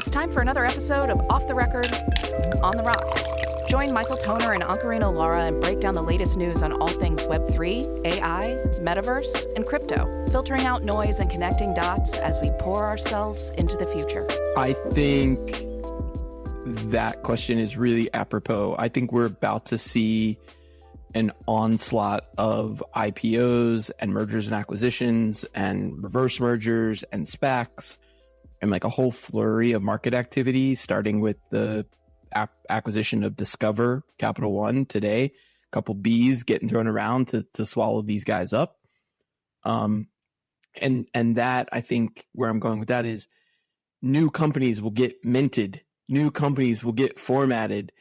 It's time for another episode of Off the Record, On the Rocks. Join Michael Toner and Ankarino Lara and break down the latest news on all things Web3, AI, metaverse, and crypto, filtering out noise and connecting dots as we pour ourselves into the future. I think that question is really apropos. I think we're about to see an onslaught of IPOs and mergers and acquisitions and reverse mergers and SPACs and like a whole flurry of market activity, starting with the acquisition of Discover Capital One today. A couple B's getting thrown around to swallow these guys up. And that, I think where I'm going with that is new companies will get minted. New companies will get formatted.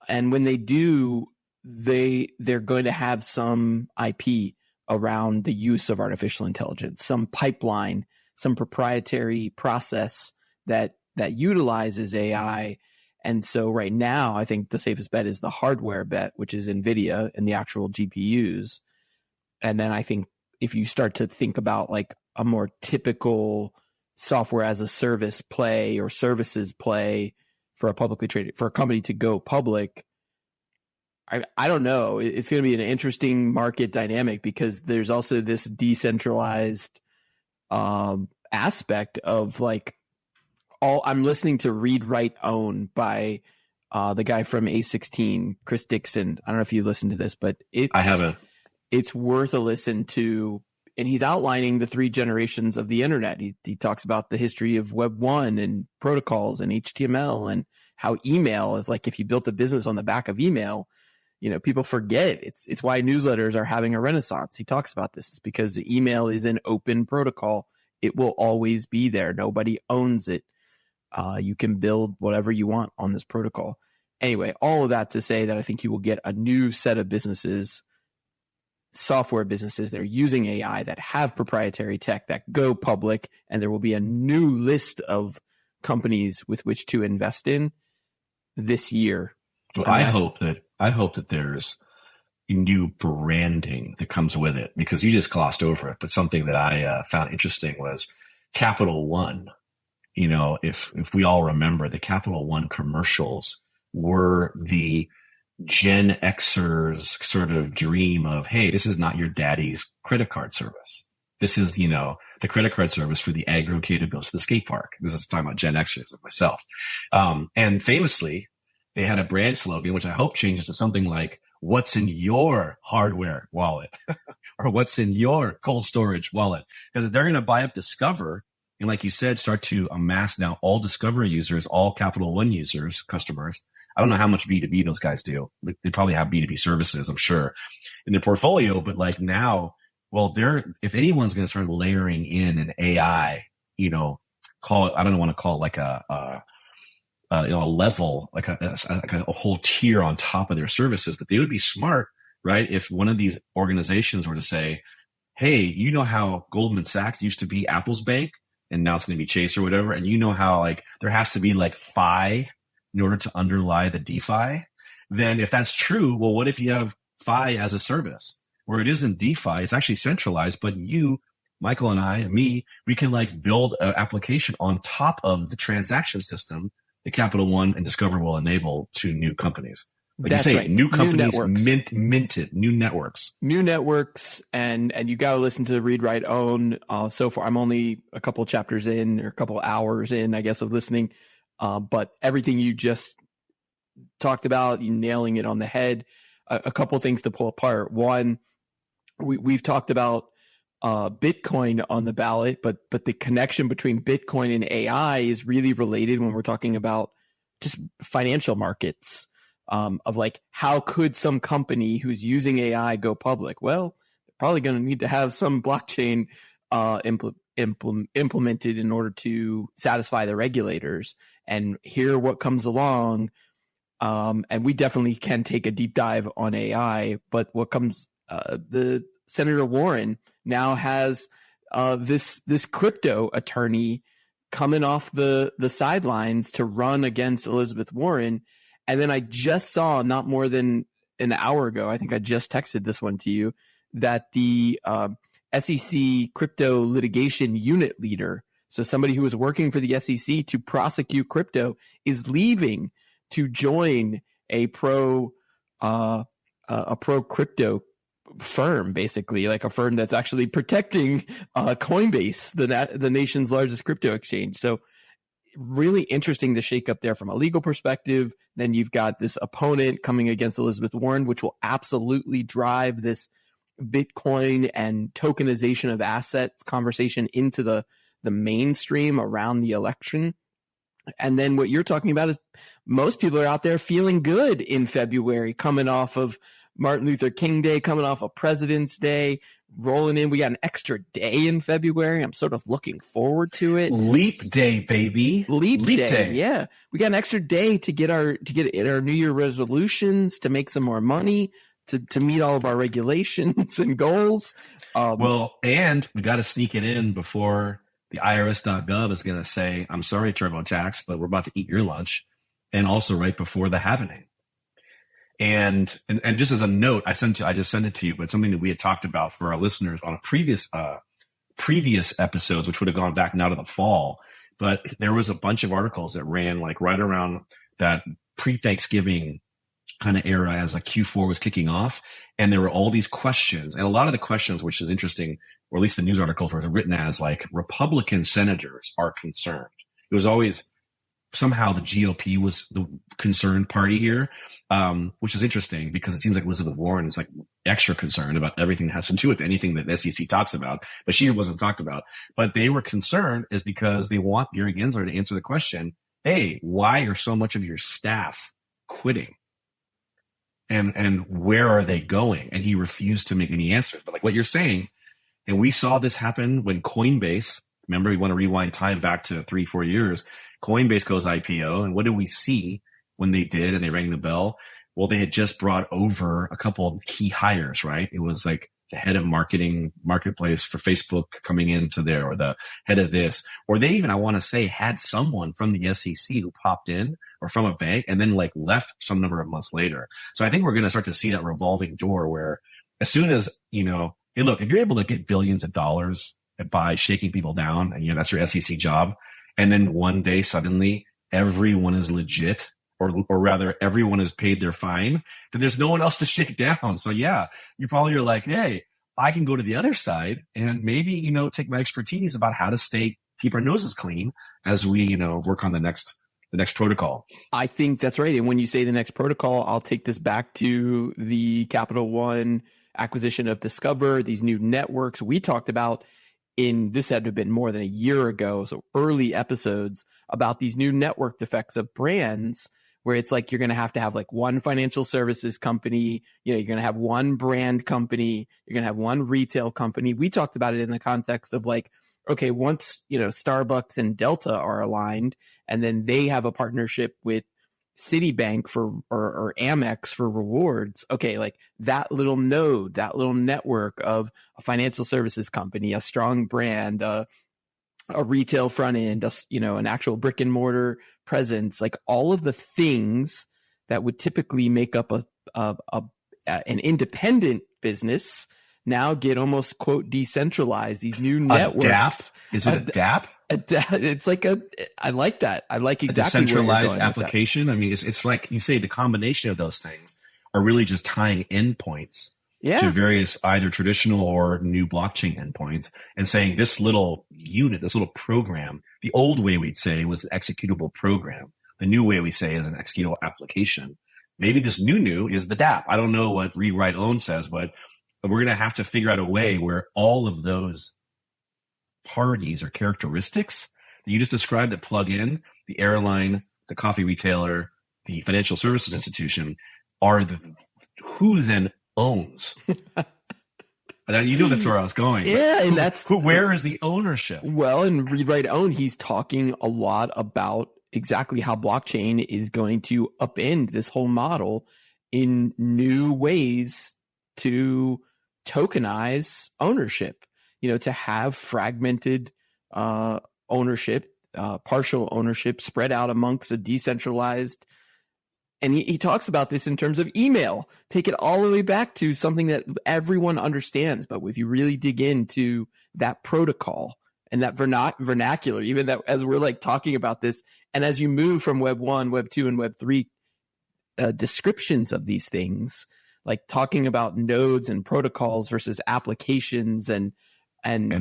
And when they do, they're going to have some IP around the use of artificial intelligence, some pipeline, some proprietary process that utilizes AI. And so right now, I think the safest bet is the hardware bet, which is NVIDIA and the actual GPUs. And then I think if you start to think about like a more typical software as a service play or services play for a publicly traded, for a company to go public, I don't know. It's going to be an interesting market dynamic because there's also this decentralized aspect of like I'm listening to Read, Write, Own by the guy from A16, Chris Dixon. I don't know if you listened to this, but I haven't. It's worth a listen to. And he's outlining the three generations of the internet. He talks about the history of Web 1 and protocols and HTML and how email is like, if you built a business on the back of email, you know, people forget. It's why newsletters are having a renaissance. He talks about this. It's because the email is an open protocol. It will always be there. Nobody owns it. You can build whatever you want on this protocol. Anyway, all of that to say that I think you will get a new set of businesses, software businesses that are using AI, that have proprietary tech, that go public, and there will be a new list of companies with which to invest in this year. Well, I hope that there's new branding that comes with it, because you just glossed over it. But something that I found interesting was Capital One. You know, if we all remember, the Capital One commercials were the Gen Xers sort of dream of, hey, this is not your daddy's credit card service. This is, you know, the credit card service for the aggro kid who goes to the skate park. This is talking about Gen Xers of myself. And famously, they had a brand slogan, which I hope changes to something like, what's in your hardware wallet? Or what's in your cold storage wallet? Because they're going to buy up Discover and, like you said, start to amass now all Discover users, all Capital One users, customers. I don't know how much B2B those guys do. They probably have B2B services, I'm sure, in their portfolio. But like now, well, if anyone's going to start layering in an AI, you know, I don't want to call it like a level, like a whole tier on top of their services, but they would be smart, right? If one of these organizations were to say, hey, you know how Goldman Sachs used to be Apple's bank and now it's going to be Chase or whatever. And you know how like there has to be like Phi in order to underlie the DeFi. Then if that's true, well, what if you have Phi as a service where it isn't DeFi, it's actually centralized, but you, Michael and I, and me, we can like build an application on top of the transaction system that Capital One and Discover will enable to new companies. Like that's you say, right. New companies, minted, new networks. New networks, and you got to listen to Read, Write, Own. So far, I'm only a couple chapters in, or a couple hours in, I guess, of listening. But everything you just talked about, you nailing it on the head. A couple things to pull apart. One, we've talked about Bitcoin on the ballot, but the connection between Bitcoin and AI is really related when we're talking about just financial markets, of like, how could some company who's using AI go public? Well, they're probably going to need to have some blockchain implemented in order to satisfy the regulators and hear what comes along. And we definitely can take a deep dive on AI, but what comes, the Senator Warren now has this crypto attorney coming off the sidelines to run against Elizabeth Warren. And then I just saw, not more than an hour ago, I think I just texted this one to you, that the SEC crypto litigation unit leader, So somebody who was working for the SEC to prosecute crypto is leaving to join a pro crypto firm, basically, like a firm that's actually protecting Coinbase, the nation's largest crypto exchange. So really interesting to shake up there from a legal perspective. Then you've got this opponent coming against Elizabeth Warren, which will absolutely drive this Bitcoin and tokenization of assets conversation into the mainstream around the election. And then what you're talking about is most people are out there feeling good in February, coming off of Martin Luther King Day, coming off of President's Day, rolling in. We got an extra day in February. I'm sort of looking forward to it. Leap day, baby. Leap day. Yeah. We got an extra day to get our New Year resolutions, to make some more money, to meet all of our regulations and goals. And we got to sneak it in before the IRS.gov is going to say, I'm sorry, TurboTax, but we're about to eat your lunch. And also right before the halvening. And just as a note, I just sent it to you, but something that we had talked about for our listeners on a previous episodes, which would have gone back now to the fall. But there was a bunch of articles that ran like right around that pre-Thanksgiving kind of era as like Q4 was kicking off. And there were all these questions, and a lot of the questions, which is interesting, or at least the news articles were written as like Republican senators are concerned. It was always somehow the GOP was the concerned party here, which is interesting because it seems like Elizabeth Warren is like extra concerned about everything that has to do with anything that the SEC talks about, but she wasn't talked about. But they were concerned is because they want Gary Gensler to answer the question, hey, why are so much of your staff quitting? And where are they going? And he refused to make any answers. But like what you're saying, and we saw this happen when Coinbase, remember, you want to rewind time back to 3-4 years, Coinbase goes IPO. And what did we see when they did and they rang the bell? Well, they had just brought over a couple of key hires, right? It was like the head of marketing marketplace for Facebook coming into there, or the head of this, or they even, I want to say, had someone from the SEC who popped in, or from a bank, and then like left some number of months later. So I think we're going to start to see that revolving door where as soon as, you know, hey, look, if you're able to get billions of dollars by shaking people down, and you know, that's your SEC job, and then one day suddenly everyone is legit, or rather everyone has paid their fine, then there's no one else to shake down. So yeah, you probably are like, hey, I can go to the other side and maybe, you know, take my expertise about how to keep our noses clean as we, you know, work on the next protocol. I think that's right. And when you say the next protocol, I'll take this back to the Capital One acquisition of Discover, these new networks we talked about this had to have been more than a year ago. So early episodes about these new network effects of brands, where it's like you're going to have like one financial services company, you know, you're going to have one brand company, you're going to have one retail company. We talked about it in the context of like, okay, once, you know, Starbucks and Delta are aligned, and then they have a partnership with Citibank or Amex for rewards. Okay, like that little node, that little network of a financial services company, a strong brand, a retail front end, you know, an actual brick and mortar presence, like all of the things that would typically make up an independent business now get almost, quote, decentralized. These new networks. A DApp? Is it a DApp? It's like I like that. I like exactly a decentralized application. I mean, it's like you say, the combination of those things are really just tying endpoints to various either traditional or new blockchain endpoints, and saying this little unit, this little program, the old way we'd say was an executable program. The new way we say is an executable application. Maybe this new is the DApp. I don't know what read, write, own says, but we're going to have to figure out a way where all of those parties or characteristics that you just described that plug in, the airline, the coffee retailer, the financial services institution, are who then owns. You know that's where I was going. Yeah, and where is the ownership? Well, in Read Write Own, he's talking a lot about exactly how blockchain is going to upend this whole model in new ways to tokenize ownership, you know, to have fragmented ownership, partial ownership spread out amongst a decentralized. And he talks about this in terms of email, take it all the way back to something that everyone understands. But if you really dig into that protocol and that vernacular, even that as we're like talking about this, and as you move from Web 1, Web 2, and Web 3 descriptions of these things, like talking about nodes and protocols versus applications and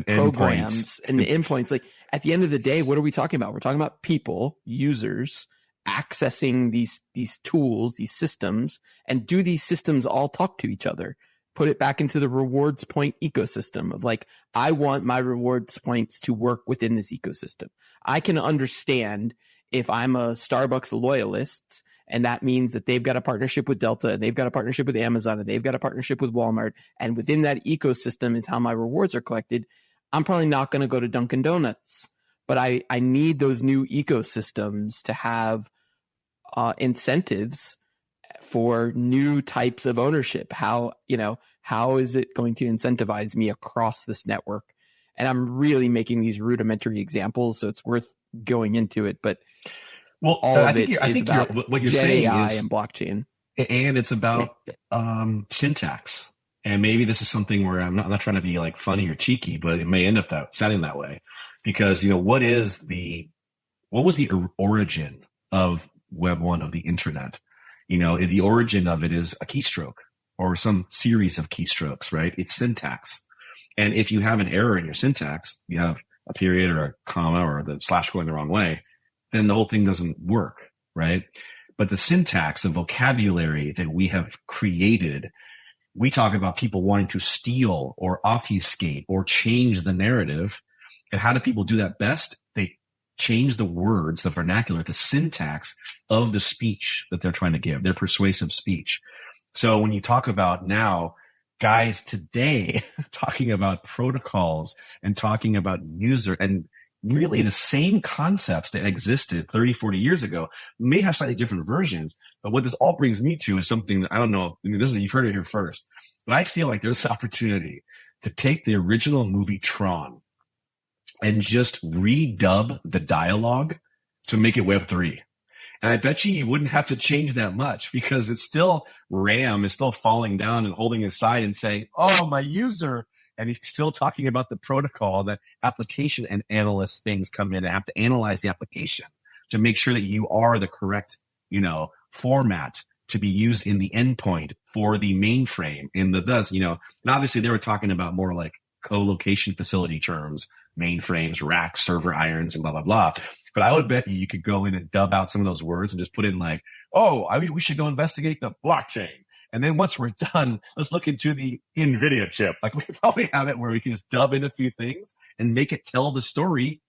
programs and the endpoints. Like at the end of the day, what are we talking about? We're talking about people, users accessing these tools, these systems, and do these systems all talk to each other? Put it back into the rewards point ecosystem of like, I want my rewards points to work within this ecosystem. I can understand if I'm a Starbucks loyalist, and that means that they've got a partnership with Delta, and they've got a partnership with Amazon, and they've got a partnership with Walmart, and within that ecosystem is how my rewards are collected. I'm probably not going to go to Dunkin' Donuts, but I need those new ecosystems to have incentives for new types of ownership. How is it going to incentivize me across this network? And I'm really making these rudimentary examples, so it's worth going into it. But well, I think what you're saying AI is and blockchain, and it's about syntax. And maybe this is something where I'm not trying to be like funny or cheeky, but it may end up sounding that way, because what was the origin of Web 1, of the internet? The origin of it is a keystroke or some series of keystrokes, right? It's syntax. And if you have an error in your syntax, you have a period or a comma or the slash going the wrong way, then the whole thing doesn't work, right? But the syntax, the vocabulary that we have created, we talk about people wanting to steal or obfuscate or change the narrative. And how do people do that best? They change the words, the vernacular, the syntax of the speech that they're trying to give, their persuasive speech. So when you talk about now, guys today talking about protocols and talking about user, and really the same concepts that existed 30, 40 years ago may have slightly different versions. But what this all brings me to is something that I don't know. You've heard it here first, but I feel like there's an opportunity to take the original movie Tron and just redub the dialogue to make it Web 3. And I bet you wouldn't have to change that much, because it's still Ram is still falling down and holding his side and saying, "Oh, my user." And he's still talking about the protocol that application and analyst things come in and have to analyze the application to make sure that you are the correct, format to be used in the endpoint for the mainframe in the and obviously they were talking about more like co-location facility terms, mainframes, racks, server irons, and blah, blah, blah. But I would bet you could go in and dub out some of those words and just put in like, we should go investigate the blockchain. And then once we're done, let's look into the NVIDIA chip. Like, we probably have it where we can just dub in a few things and make it tell the story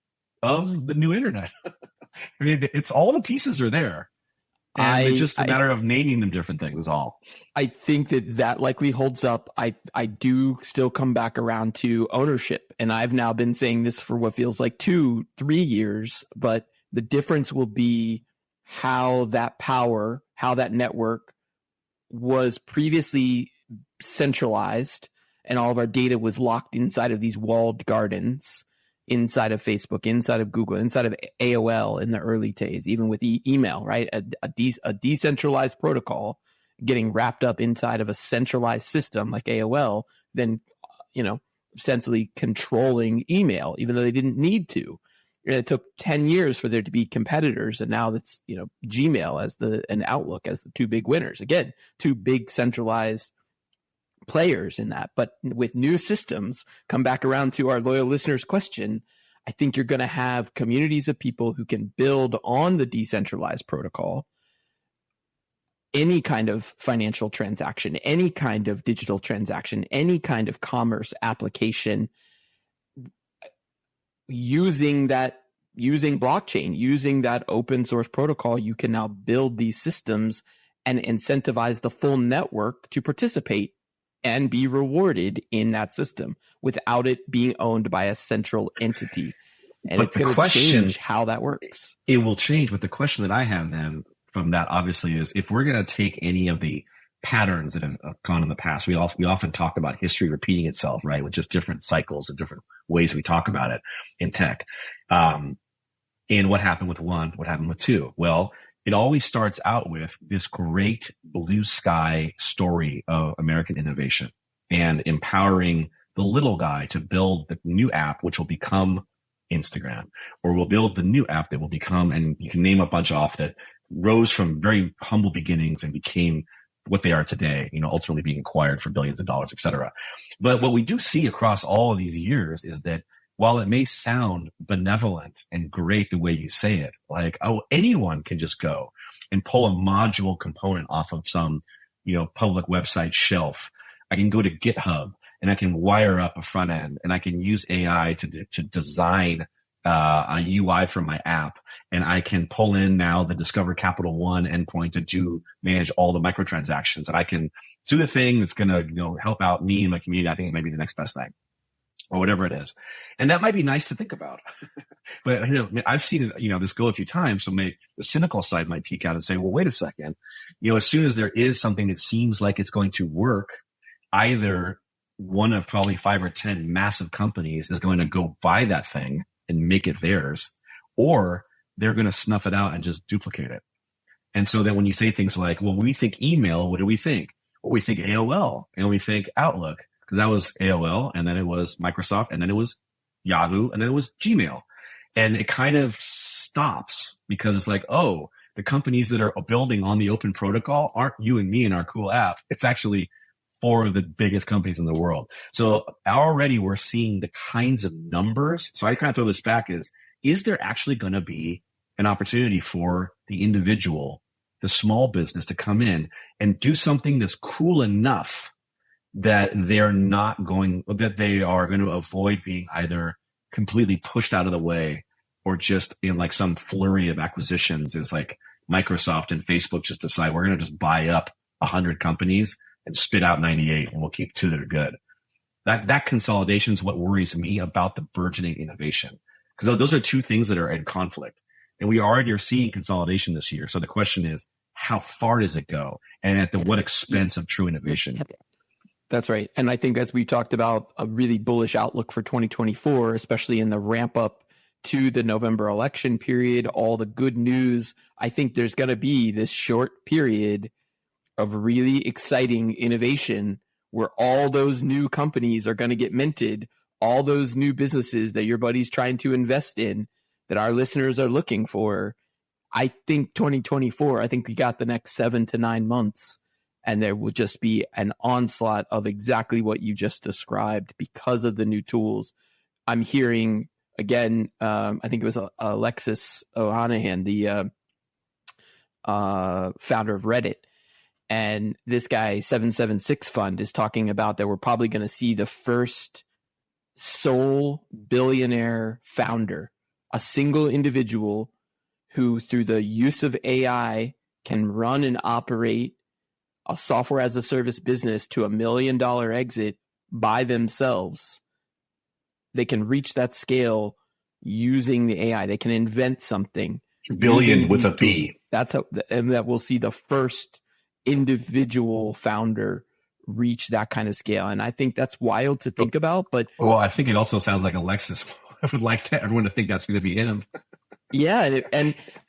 of the new internet. I mean, it's all the pieces are there. And it's just a matter of naming them different things is all. I think that likely holds up. I do still come back around to ownership. And I've now been saying this for what feels like 2-3 years, but the difference will be how that power, how that network was previously centralized, and all of our data was locked inside of these walled gardens, inside of Facebook, inside of Google, inside of AOL in the early days, even with email, right? A decentralized protocol getting wrapped up inside of a centralized system like AOL, then, essentially controlling email, even though they didn't need to. It took 10 years for there to be competitors, and now that's, Gmail and Outlook as the two big winners. Again, two big centralized players in that. But with new systems, come back around to our loyal listeners' question, I think you're going to have communities of people who can build on the decentralized protocol any kind of financial transaction, any kind of digital transaction, any kind of commerce application, using blockchain, using that open source protocol. You can now build these systems and incentivize the full network to participate and be rewarded in that system without it being owned by a central entity. And it's going to change how that works. It will change. But the question that I have then from that obviously is, if we're going to take any of the patterns that have gone in the past, we often talk about history repeating itself, right? With just different cycles and different ways we talk about it in tech. And what happened with one, what happened with two? Well, it always starts out with this great blue sky story of American innovation and empowering the little guy to build the new app, which will become Instagram, or we'll build the new app that will become, and you can name a bunch off that rose from very humble beginnings and became what they are today, ultimately being acquired for billions of dollars, et cetera. But what we do see across all of these years is that while it may sound benevolent and great the way you say it, like, oh, anyone can just go and pull a module component off of some, public website shelf. I can go to GitHub and I can wire up a front end, and I can use AI to design a UI for my app. And I can pull in now the Discover Capital One endpoint to manage all the microtransactions. And I can do the thing that's going to, help out me and my community. I think it may be the next best thing, or whatever it is. And that might be nice to think about. But I've seen it, this go a few times. So the cynical side might peek out and say, well, wait a second. As soon as there is something that seems like it's going to work, either one of probably 5 or 10 massive companies is going to go buy that thing and make it theirs, or they're going to snuff it out and just duplicate it. And so that when you say things like, well, when we think email, what do we think? Well, we think AOL, and we think Outlook, because that was AOL, and then it was Microsoft, and then it was Yahoo, and then it was Gmail. And it kind of stops because it's like, oh, the companies that are building on the open protocol aren't you and me and our cool app. It's actually 4 of the biggest companies in the world. So already we're seeing the kinds of numbers. So I kind of throw this back is there actually going to be an opportunity for the individual, the small business, to come in and do something that's cool enough that they are going to avoid being either completely pushed out of the way, or just in like some flurry of acquisitions is like Microsoft and Facebook just decide we're going to just buy up 100 companies and spit out 98, and we'll keep 2 that are good. That consolidation is what worries me about the burgeoning innovation, because those are 2 things that are in conflict, and we already are seeing consolidation this year. So the question is, how far does it go, and at what expense of true innovation? That's right. And I think, as we talked about, a really bullish outlook for 2024, especially in the ramp up to the November election period, all the good news. I think there's going to be this short period of really exciting innovation where all those new companies are going to get minted, all those new businesses that your buddy's trying to invest in, that our listeners are looking for. I think 2024, I think we got the next 7 to 9 months, and there will just be an onslaught of exactly what you just described because of the new tools. I'm hearing, again, I think it was Alexis Ohanian, the founder of Reddit. And this guy, 776 Fund, is talking about that we're probably going to see the first sole billionaire founder, a single individual who, through the use of AI, can run and operate a software as a service business to $1 million exit by themselves. They can reach that scale using the AI. They can invent something. Billion with a B. That's how, and that we'll see the first individual founder reach that kind of scale. And I think that's wild to think about. But well, I think it also sounds like Alexis would like everyone to think that's going to be him. Yeah,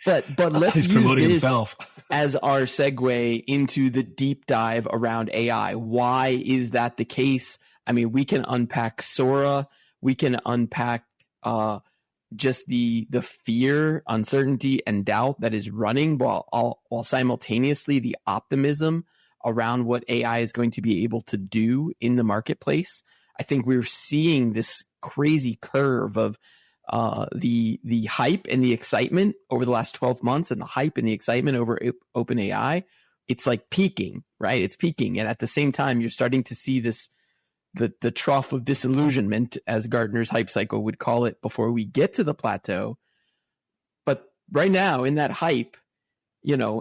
but let's He's use promoting this himself as our segue into the deep dive around AI. Why is that the case? I mean, we can unpack Sora. We can unpack just the fear, uncertainty, and doubt that is running, while simultaneously the optimism around what AI is going to be able to do in the marketplace. I think we're seeing this crazy curve of the hype and the excitement over the last 12 months, and the hype and the excitement over OpenAI. It's like peaking, right? It's peaking. And at the same time, you're starting to see this, the trough of disillusionment, as Gartner's hype cycle would call it, before we get to the plateau. But right now, in that hype,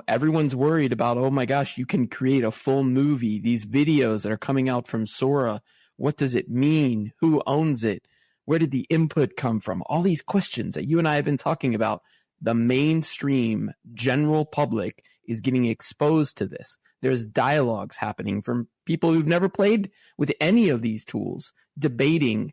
everyone's worried about, oh my gosh, you can create a full movie. These videos that are coming out from Sora, what does it mean? Who owns it? Where did the input come from? All these questions that you and I have been talking about. The mainstream general public is getting exposed to this. There's dialogues happening from people who've never played with any of these tools, debating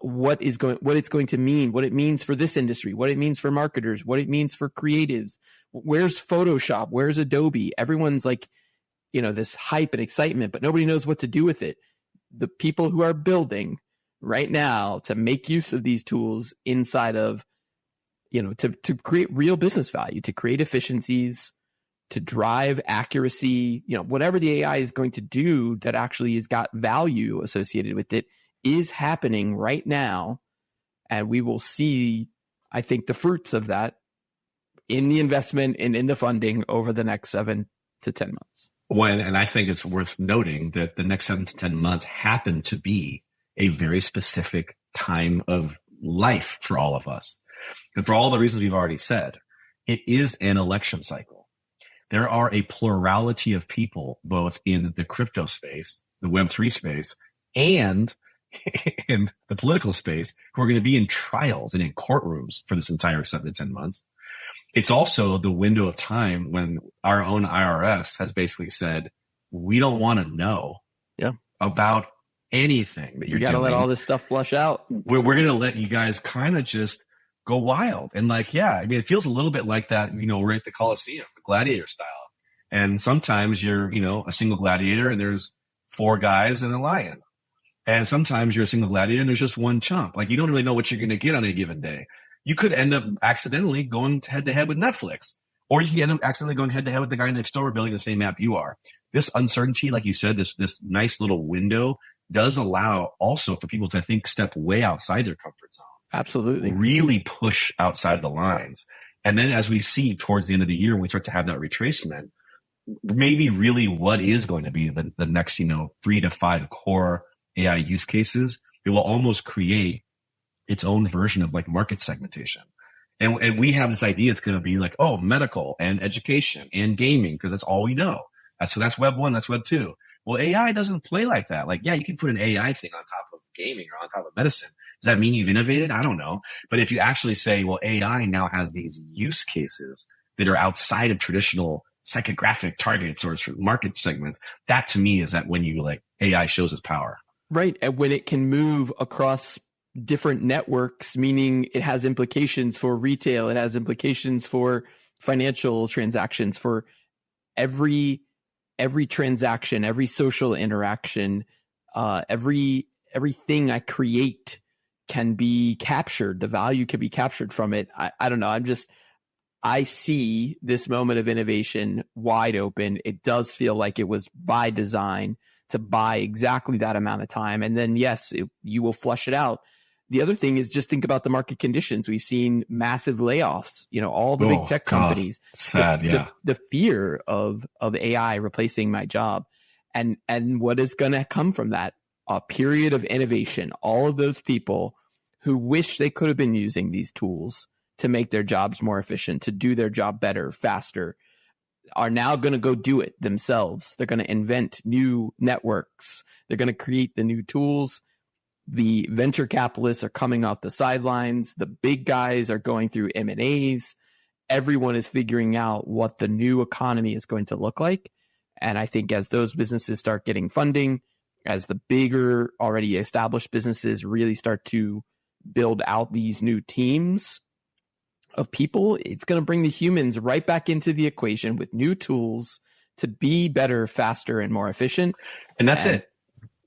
what it's going to mean, what it means for this industry, what it means for marketers, what it means for creatives. Where's Photoshop? Where's Adobe? Everyone's like, this hype and excitement, but nobody knows what to do with it. The people who are building right now to make use of these tools inside of, to create real business value, to create efficiencies, to drive accuracy, whatever the AI is going to do that actually has got value associated with it is happening right now. And we will see, I think, the fruits of that in the investment and in the funding over the next 7 to 10 months. Well, and I think it's worth noting that the next 7 to 10 months happen to be a very specific time of life for all of us. And for all the reasons we've already said, it is an election cycle. There are a plurality of people, both in the crypto space, the Web3 space, and in the political space, who are going to be in trials and in courtrooms for this entire 7 to 10 months. It's also the window of time when our own IRS has basically said, we don't want to know about anything that you're doing. You got to let all this stuff flush out. We're going to let you guys kind of just go wild. And it feels a little bit like that, we're at the Coliseum, gladiator style. And sometimes you're, a single gladiator and there's 4 guys and a lion. And sometimes you're a single gladiator and there's just one chump. You don't really know what you're going to get on a given day. You could end up accidentally going head to head with Netflix, or you can end up accidentally going head to head with the guy next door building the same app you are. This uncertainty, like you said, this nice little window does allow also for people to, I think, step way outside their comfort zone. Absolutely. Really push outside the lines. And then as we see towards the end of the year, when we start to have that retracement, maybe really what is going to be the next, 3 to 5 core AI use cases, it will almost create its own version of market segmentation. And we have this idea it's going to be medical and education and gaming, because that's all we know. That's Web 1, that's Web 2. Well, AI doesn't play like that. You can put an AI thing on top of gaming or on top of medicine. Does that mean you've innovated? I don't know. But if you actually say, well, AI now has these use cases that are outside of traditional psychographic targets or market segments, that to me is that when AI shows its power. Right. And when it can move across different networks, meaning it has implications for retail, it has implications for financial transactions, for every transaction, every social interaction, everything I create can be captured. The value can be captured from it. I don't know. I see this moment of innovation wide open. It does feel like it was by design to buy exactly that amount of time. And then, yes, you will flush it out. The other thing is just think about the market conditions. We've seen massive layoffs, all the big tech companies. Sad, the fear of AI replacing my job. And what is going to come from that? A period of innovation. All of those people who wish they could have been using these tools to make their jobs more efficient, to do their job better, faster, are now going to go do it themselves. They're going to invent new networks. They're going to create the new tools. The venture capitalists are coming off the sidelines. The big guys are going through M&As. Everyone is figuring out what the new economy is going to look like. And I think as those businesses start getting funding, as the bigger already established businesses really start to build out these new teams of people, it's going to bring the humans right back into the equation with new tools to be better, faster, and more efficient. And that's it.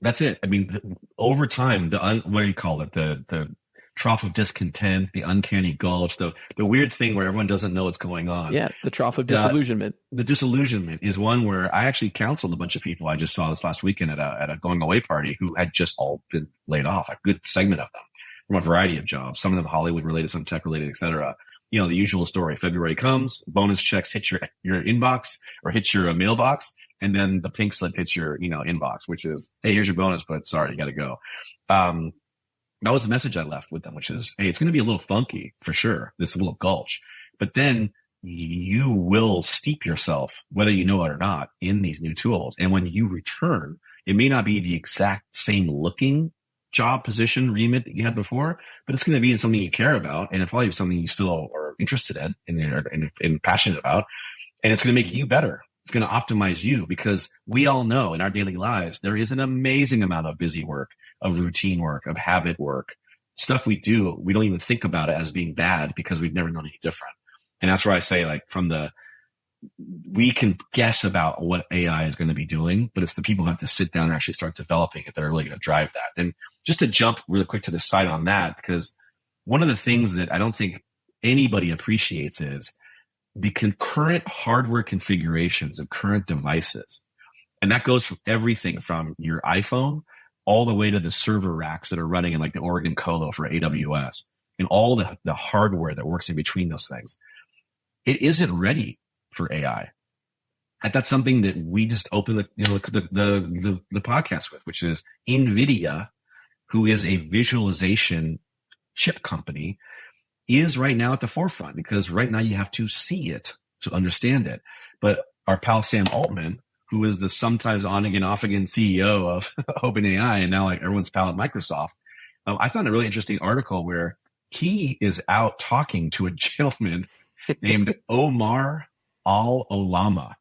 That's it. I mean, over time, what do you call it? The trough of discontent, the uncanny gulch, the weird thing where everyone doesn't know what's going on. Yeah, the trough of disillusionment. The disillusionment is one where I actually counseled a bunch of people. I just saw this last weekend at a going away party who had just all been laid off, a good segment of them from a variety of jobs, some of them Hollywood related, some tech related, et cetera. The usual story. February comes, bonus checks hit your inbox or hit your mailbox, and then the pink slip hits your inbox, which is, hey, here's your bonus, but sorry, you got to go. That was the message I left with them, which is, hey, it's going to be a little funky for sure, this little gulch, but then you will steep yourself, whether you know it or not, in these new tools. And when you return, it may not be the exact same looking job position remit that you had before, but it's going to be in something you care about, and it's probably something you still are interested in and passionate about, and it's going to make you better. It's going to optimize you, because we all know in our daily lives there is an amazing amount of busy work, of routine work, of habit work, stuff we do. We don't even think about it as being bad because we've never known any different. And that's where I say, we can guess about what AI is going to be doing, but it's the people who have to sit down and actually start developing it that are really going to drive that. And just to jump really quick to the side on that, because one of the things that I don't think anybody appreciates is the concurrent hardware configurations of current devices. And that goes from everything from your iPhone all the way to the server racks that are running in like the Oregon Colo for AWS and all the hardware that works in between those things. It isn't ready for AI. And that's something that we just opened the podcast with, which is NVIDIA, who is a visualization chip company, is right now at the forefront, because right now you have to see it to understand it. But our pal Sam Altman, who is the sometimes on again, off again CEO of OpenAI, and now like everyone's pal at Microsoft, I found a really interesting article where he is out talking to a gentleman named Omar Al-Olama.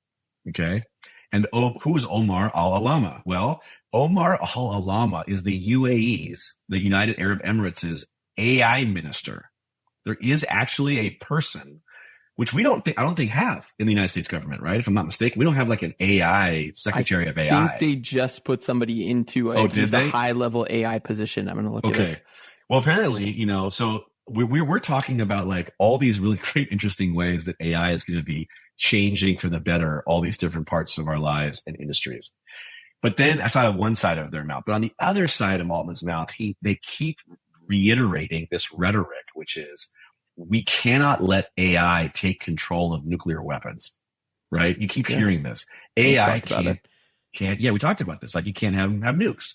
Okay. And who is Omar Al-Olama? Well, Omar Al-Olama is the UAE's, the United Arab Emirates' AI minister. There is actually a person, which I don't think have in the United States government, right? If I'm not mistaken, we don't have like an AI secretary of AI. I think they just put somebody into a high level AI position. I'm going to look at it. Okay. Well, apparently, so we're talking about like all these really great, interesting ways that AI is going to be changing for the better all these different parts of our lives and industries. But then I thought of one side of their mouth, but on the other side of Altman's mouth, they keep reiterating this rhetoric, which is we cannot let AI take control of nuclear weapons, right? You keep hearing this. AI can't. Yeah, we talked about this. Like you can't have nukes.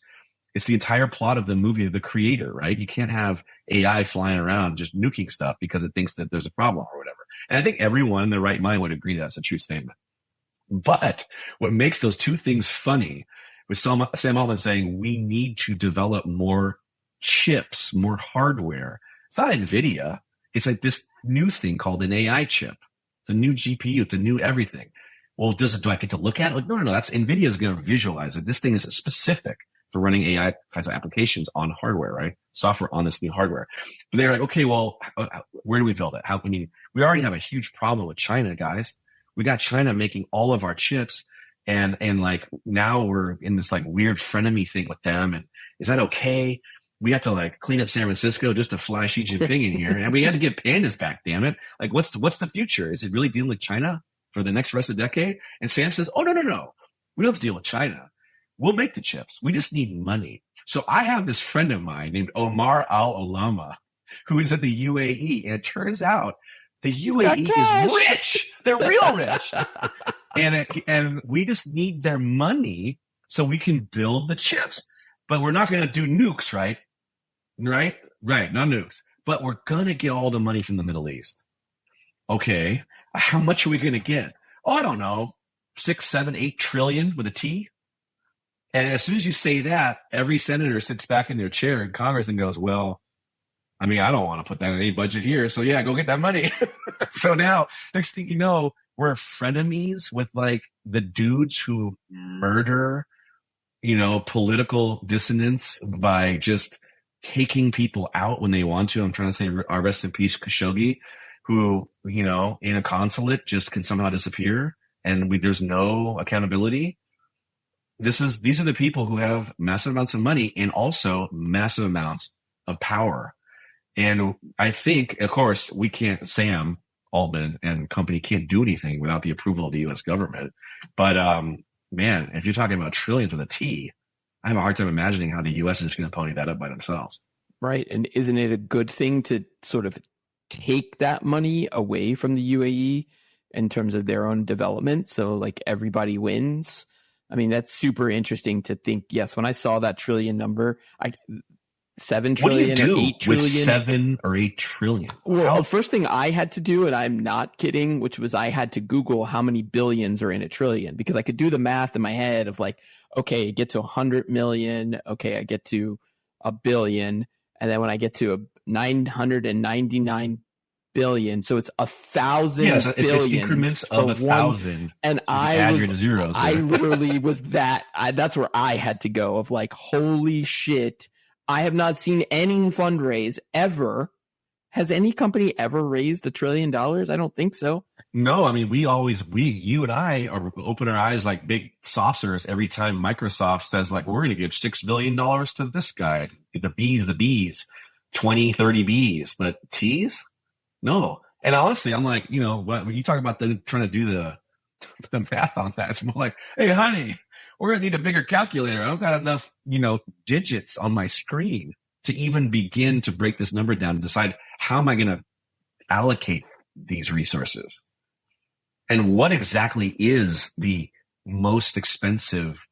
It's the entire plot of the movie of The Creator, right? You can't have AI flying around just nuking stuff because it thinks that there's a problem or whatever. And I think everyone in their right mind would agree that's a true statement. But what makes those two things funny was Sam Altman saying we need to develop more chips, more hardware. It's not NVIDIA. It's like this new thing called an AI chip. It's a new GPU. It's a new everything. Well, do I get to look at it? Like, no. That's NVIDIA is going to visualize it. This thing is specific for running AI types of applications on hardware, right? Software on this new hardware. But they're like, okay, well, where do we build it? We already have a huge problem with China, guys. We got China making all of our chips. And like now we're in this like weird frenemy thing with them. And is that okay? We have to like clean up San Francisco just to fly Xi Jinping in here. And we had to get pandas back, damn it. Like what's the future? Is it really dealing with China for the next rest of the decade? And Sam says, oh, no. We don't have to deal with China. We'll make the chips. We just need money. So I have this friend of mine named Omar Al-Olama, who is at the UAE. And it turns out the UAE is rich. They're real rich. And we just need their money so we can build the chips. But we're not going to do nukes, right? Right, not nukes. But we're going to get all the money from the Middle East. Okay, how much are we going to get? Oh, I don't know, 6, 7, 8 trillion with a T. And as soon as you say that, every senator sits back in their chair in Congress and goes, well, I mean, I don't want to put that in any budget here. So yeah, go get that money. So now, next thing you know, we're frenemies with like the dudes who murder, political dissonance by just taking people out when they want to. I'm trying to say rest in peace Khashoggi, who, in a consulate just can somehow disappear and there's no accountability. These are the people who have massive amounts of money and also massive amounts of power. And I think, of course, Sam Altman and company can't do anything without the approval of the U.S. government. But, man, if you're talking about trillions with a T, I have a hard time imagining how the U.S. is just going to pony that up by themselves. Right. And isn't it a good thing to sort of take that money away from the UAE in terms of their own development? So like everybody wins. I mean, that's super interesting to think. Yes, when I saw that trillion number, 7 trillion, what do you do 8 trillion. With 7 or 8 trillion? Well, the first thing I had to do, and I'm not kidding, which was I had to Google how many billions are in a trillion, because I could do the math in my head of like, okay, I get to 100 million. Okay, I get to a billion. And then when I get to 999 billion, so it's 1,000 billions. It's increments of 1,000. And so I literally was that's where I had to go of like, holy shit. I have not seen any fundraise ever. Has any company ever raised $1 trillion? I don't think so. No, I mean, you and I are open our eyes like big saucers every time Microsoft says like, we're going to give $6 billion to this guy, the bees, 20, 30 bees, but T's? No. And honestly, I'm like, when you talk about trying to do the math on that, it's more like, hey, honey, we're going to need a bigger calculator. I don't got enough, digits on my screen to even begin to break this number down and decide how am I going to allocate these resources. And what exactly is the most expensive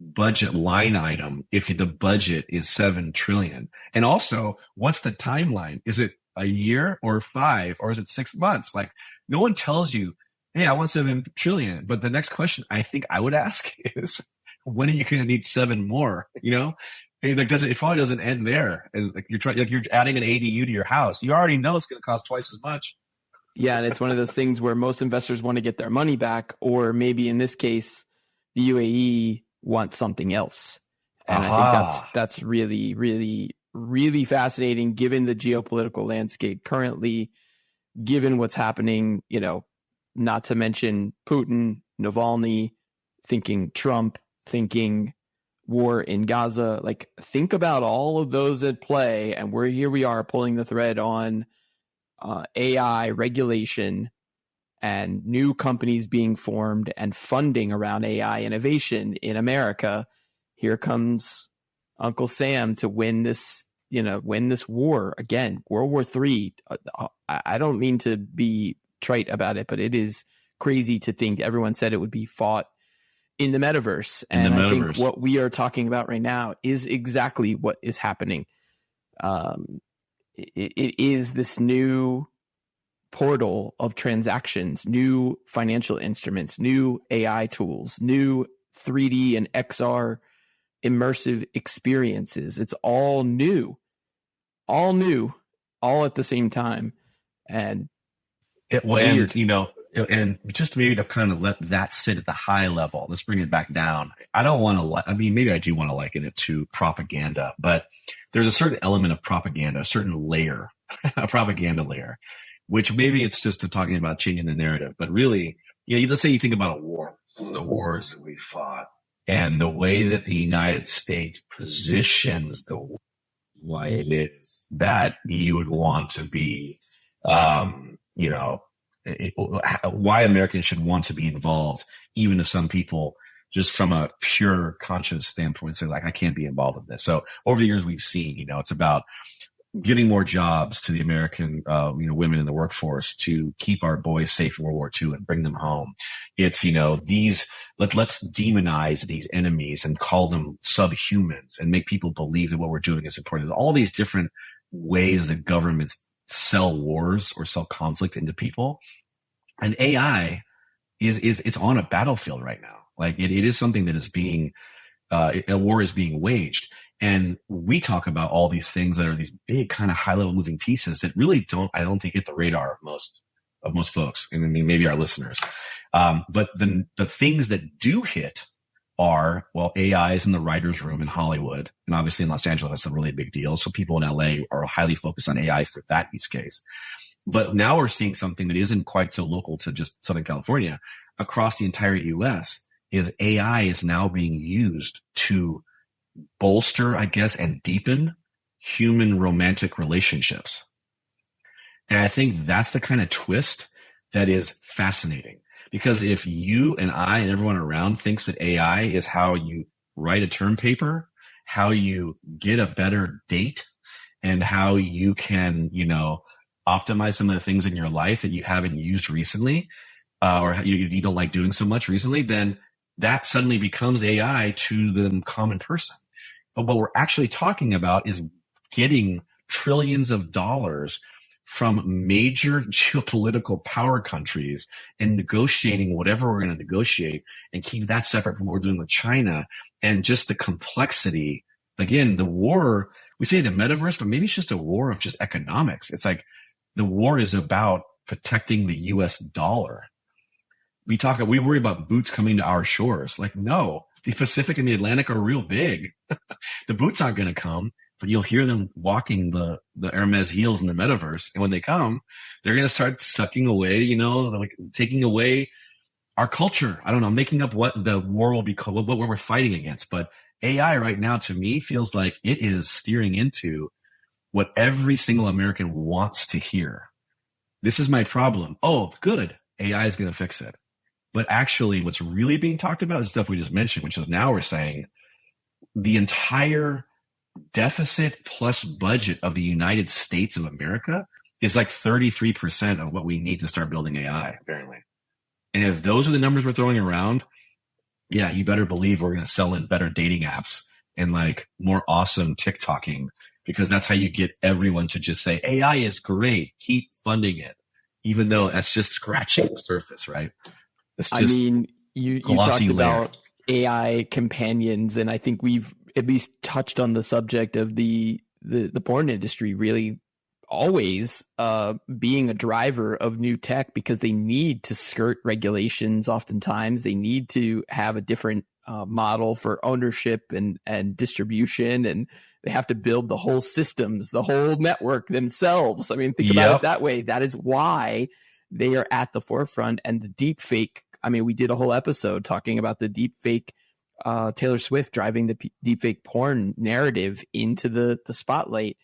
budget line item if the budget is 7 trillion? And also, what's the timeline? Is it a year or 5 or is it 6 months? Like, no one tells you, hey, I want 7 trillion. But the next question I think I would ask is, when are you going to need 7 more? It probably doesn't end there. And like you're adding an ADU to your house. You already know it's going to cost twice as much. Yeah, and it's one of those things where most investors want to get their money back, or maybe in this case, the UAE wants something else. And I think that's really, really, really fascinating given the geopolitical landscape currently, given what's happening, not to mention Putin, Navalny, thinking Trump, thinking war in Gaza. Like, think about all of those at play, and we are pulling the thread on AI regulation and new companies being formed and funding around AI innovation in America. Here comes Uncle Sam to win this war again, World War III. I don't mean to be trite about it, but it is crazy to think everyone said it would be fought in the metaverse. And I think what we are talking about right now is exactly what is happening. It is this new portal of transactions, new financial instruments, new AI tools, new 3D and XR immersive experiences. It's all new, all at the same time. And and just maybe to kind of let that sit at the high level, let's bring it back down. I don't want to, maybe I do want to liken it to propaganda, but there's a certain element of propaganda, a certain layer, a propaganda layer, which maybe it's just talking about changing the narrative, but really, let's say you think about a war, some of the wars that we fought, and the way that the United States positions the war, why it is that you would want to be, why Americans should want to be involved, even if some people just from a pure conscience standpoint say like, I can't be involved in this. So over the years we've seen, it's about giving more jobs to the American, women in the workforce to keep our boys safe in World War II and bring them home. It's, let's demonize these enemies and call them subhumans and make people believe that what we're doing is important. There's all these different ways that governments sell wars or sell conflict into people. And AI it's on a battlefield right now. Like it is something that is being, a war is being waged. And we talk about all these things that are these big kind of high level moving pieces that really I don't think hit the radar of most folks. I mean, maybe our listeners. But the things that do hit are, AI is in the writer's room in Hollywood. And obviously in Los Angeles, that's a really big deal. So people in LA are highly focused on AI for that use case. But now we're seeing something that isn't quite so local to just Southern California. Across the entire US is AI is now being used to bolster, I guess, and deepen human romantic relationships. And I think that's the kind of twist that is fascinating. Because if you and I and everyone around thinks that AI is how you write a term paper, how you get a better date, and how you can, optimize some of the things in your life that you haven't used recently, or you don't like doing so much recently, then that suddenly becomes AI to the common person. But what we're actually talking about is getting trillions of dollars from major geopolitical power countries and negotiating whatever we're going to negotiate and keep that separate from what we're doing with China. And just the complexity, again, the war, we say the metaverse, but maybe it's just a war of just economics. It's like the war is about protecting the US dollar. We worry about boots coming to our shores. Like, no, the Pacific and the Atlantic are real big. The boots aren't going to come. but you'll hear them walking the Hermes heels in the metaverse. And when they come, they're going to start sucking away, you know, like taking away our culture. I don't know, making up what the war will be called, what we're fighting against. But AI right now, to me, feels like it is steering into what every single American wants to hear. This is my problem. Oh, good. AI is going to fix it. But actually, what's really being talked about is stuff we just mentioned, which is now we're saying the entire deficit plus budget of the United States of America is like 33% of what we need to start building AI, apparently. And if those are the numbers we're throwing around, yeah, you better believe we're going to sell in better dating apps and like more awesome TikToking, because that's how you get everyone to just say AI is great, keep funding it, even though that's just scratching the surface, right? It's just, I mean, you talked about AI companions, and I think we've at least touched on the subject of the porn industry really always being a driver of new tech, because they need to skirt regulations. Oftentimes they need to have a different model for ownership and distribution, and they have to build the whole systems, the whole network themselves. I mean, think about it that way. That is why they are at the forefront. And the deep fake, I mean, we did a whole episode talking about the deep fake Taylor Swift driving the deep fake porn narrative into the spotlight.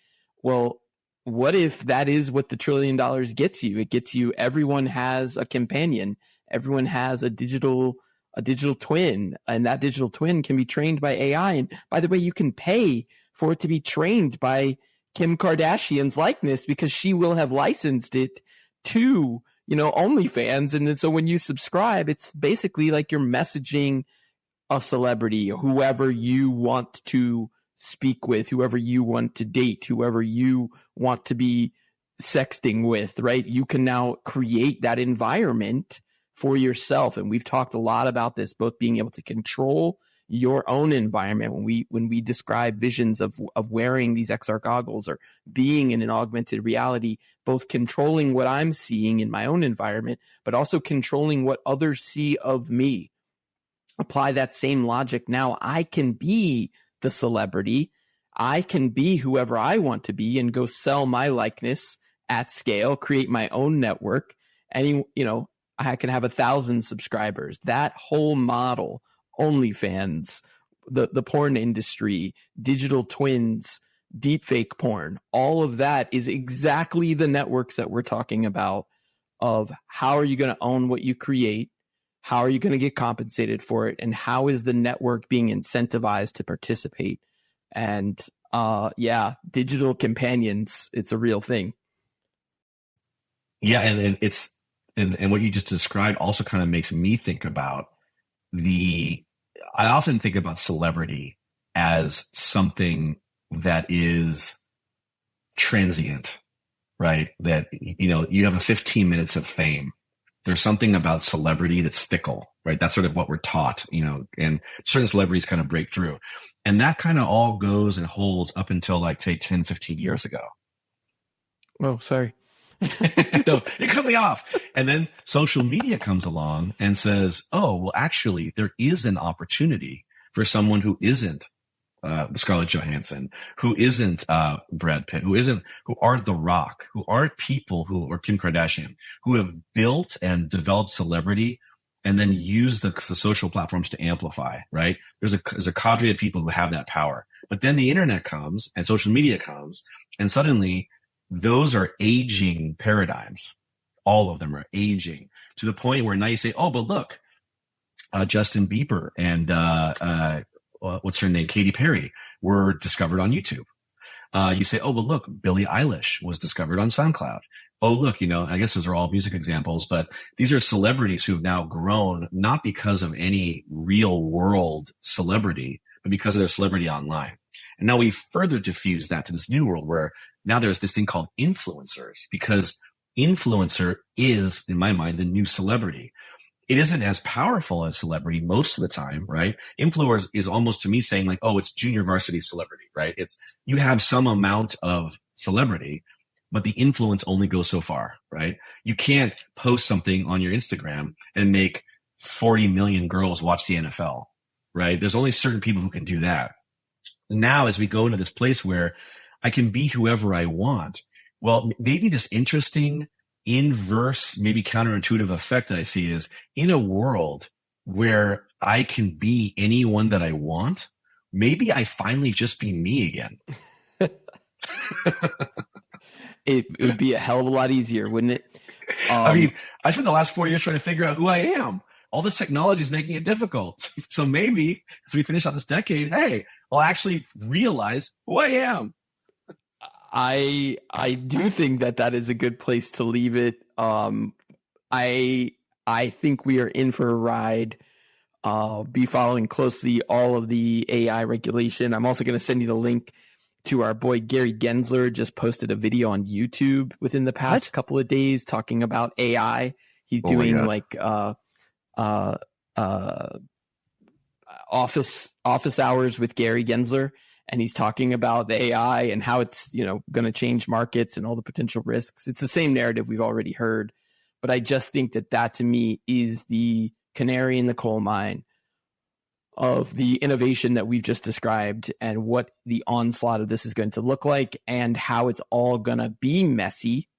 Well, what if that is what the $1 trillion gets you? It gets you, everyone has a companion. Everyone has a digital twin, and that digital twin can be trained by AI. And by the way, you can pay for it to be trained by Kim Kardashian's likeness, because she will have licensed it to, you know, OnlyFans. And then so when you subscribe, it's basically like you're messaging a celebrity, whoever you want to speak with, whoever you want to date, whoever you want to be sexting with, right? You can now create that environment for yourself. And we've talked a lot about this, both being able to control your own environment when we describe visions of wearing these XR goggles or being in an augmented reality, both controlling what I'm seeing in my own environment, but also controlling what others see of me. Apply that same logic. Now I can be the celebrity. I can be whoever I want to be and go sell my likeness at scale, create my own network. And, you know, I can have 1,000 subscribers. That whole model, OnlyFans, the porn industry, digital twins, deepfake porn, all of that is exactly the networks that we're talking about, of how are you going to own what you create? How are you going to get compensated for it? And how is the network being incentivized to participate? And digital companions, it's a real thing. Yeah, and it's and what you just described also kind of makes me think about I often think about celebrity as something that is transient, right? That, you know, you have 15 minutes of fame. There's something about celebrity that's fickle, right? That's sort of what we're taught, you know, and certain celebrities kind of break through. And that kind of all goes and holds up until like, say, 10, 15 years ago. Oh, sorry. No, you cut me off. And then social media comes along and says, oh, well, actually, there is an opportunity for someone who isn't Scarlett Johansson, who isn't Brad Pitt, who aren't The Rock, who aren't people or Kim Kardashian, who have built and developed celebrity and then use the social platforms to amplify, right? There's a cadre of people who have that power. But then the internet comes and social media comes, and suddenly those are aging paradigms. All of them are aging to the point where now you say, oh, but look, Justin Bieber and what's her name, Katy Perry, were discovered on YouTube. You say, oh, well, look, Billie Eilish was discovered on SoundCloud. Oh, look, you know, I guess those are all music examples, but these are celebrities who have now grown, not because of any real world celebrity, but because of their celebrity online. And now we further diffuse that to this new world where now there's this thing called influencers, because influencer is, in my mind, the new celebrity. It isn't as powerful as celebrity most of the time, right? Influencer is almost, to me, saying like, oh, it's junior varsity celebrity, right? It's, you have some amount of celebrity, but the influence only goes so far, right? You can't post something on your Instagram and make 40 million girls watch the NFL, right? There's only certain people who can do that. now as we go into this place where I can be whoever I want, well, maybe this interesting inverse, maybe counterintuitive effect that I see is in a world where I can be anyone that I want, maybe I finally just be me again. It would be a hell of a lot easier, wouldn't it? I mean, I spent the last 4 years trying to figure out who I am. All this technology is making it difficult. So maybe as we finish out this decade, hey, I'll actually realize who I am. I do think that is a good place to leave it. I think we are in for a ride. Be following closely all of the AI regulation. I'm also going to send you the link to our boy Gary Gensler. Just posted a video on YouTube within the past couple of days talking about AI. He's doing office hours with Gary Gensler, and he's talking about the AI and how it's going to change markets and all the potential risks. It's the same narrative we've already heard, but I just think that to me is the canary in the coal mine of the innovation that we've just described and what the onslaught of this is going to look like and how it's all going to be messy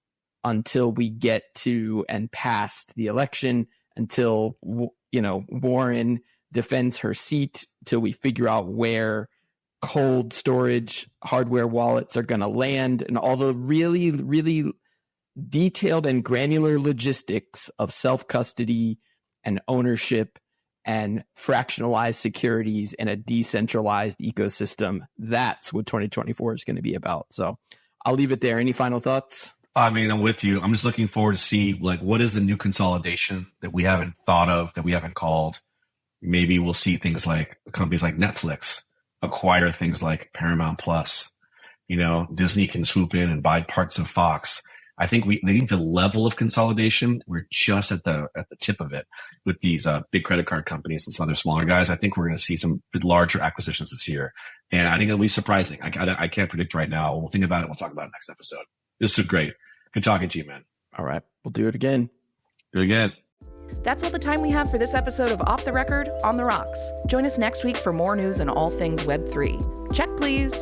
until we get to and past the election, until, Warren defends her seat, till we figure out where cold storage hardware wallets are going to land and all the really, really detailed and granular logistics of self-custody and ownership and fractionalized securities in a decentralized ecosystem. That's what 2024 is going to be about. So I'll leave it there. Any final thoughts? I mean, I'm with you. I'm just looking forward to see what is the new consolidation that we haven't thought of, that we haven't called. Maybe we'll see things like companies like Netflix acquire things like Paramount Plus. Disney can swoop in and buy parts of Fox. I think the level of consolidation, we're just at the tip of it with these big credit card companies and some other smaller guys. I think we're going to see some larger acquisitions this year, and I think it'll be surprising. I can't predict right now. We'll think about it. We'll talk about it next episode. This is great. Good talking to you, man. All right, we'll do it again. Do it again. That's all the time we have for this episode of Off the Record, on the Rocks. Join us next week for more news on all things Web3. Check, please.